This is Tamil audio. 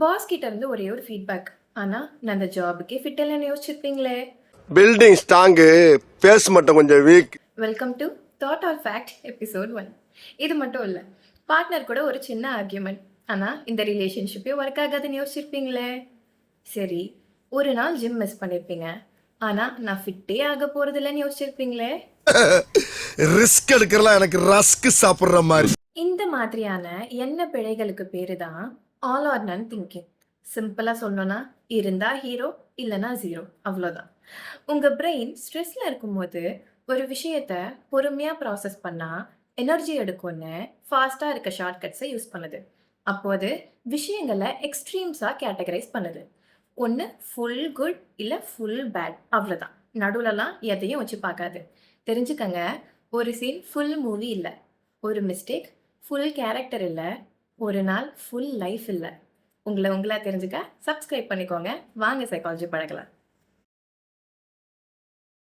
பாஸ் கிட்ட இருந்து ஒரே ஒரு ஃபீட்பேக். ஆனா, நான் அந்த ஜாபுக்கே ஃபிட் இல்லைன்னு யோசிச்சிருப்பீங்களே. பில்டிங் ஸ்ட்ராங்கு, பேஸ் மட்டும் கொஞ்சம் weak. Welcome to that or fact episode 1. இது மட்டும் இல்லை, பார்ட்னர் கூட ஒரு சின்ன ஆர்கியூமெண்ட். ஆனால் இந்த ரிலேஷன்ஷிப்பே ஒர்க் ஆகாதுன்னு யோசிச்சிருப்பீங்களே. சரி, ஒரு நாள் ஜிம் மிஸ் பண்ணியிருப்பீங்க. ஆனால் நான் ஃபிட்டே ஆக போகிறது இல்லைன்னு யோசிச்சிருப்பீங்களே. ரிஸ்க் எடுக்கிறலாம் எனக்கு ரஸ்க் சாப்பிடுற மாதிரி. இந்த மாதிரியான என்ன பிழைகளுக்கு பேரு தான் ஆல் ஆர் நன் திங்கிங். சிம்பிளாக சொல்லணும்னா, இருந்தா ஹீரோ இல்லைனா ஜீரோ, அவ்வளோதான். உங்கள் பிரெயின் ஸ்ட்ரெஸ்ஸில் இருக்கும்போது ஒரு விஷயத்த பொறுமையாக ப்ராசஸ் பண்ணால் எனர்ஜி எடுக்கும்னு ஃபாஸ்ட்டாக இருக்க ஷார்ட்கட்ஸை யூஸ் பண்ணுது. அப்போது விஷயங்களை எக்ஸ்ட்ரீம்ஸாக கேட்டகரைஸ் பண்ணுது. ஒன்று ஃபுல் குட் இல்லை ஃபுல் பேட், அவ்வளோதான். நடுவுலலாம் எதையும் வச்சு பார்க்காது. தெரிஞ்சுக்கங்க, ஒரு சீன் ஃபுல் மூவி இல்லை, ஒரு மிஸ்டேக் ஃபுல் கேரக்டர் இல்லை, ஒரு நாள் ஃபுல் லைஃப் இல்லை. உங்களை தெரிஞ்சுக்க சப்ஸ்கிரைப் பண்ணிக்கோங்க. வாங்க சைக்காலஜி பழகலாம்.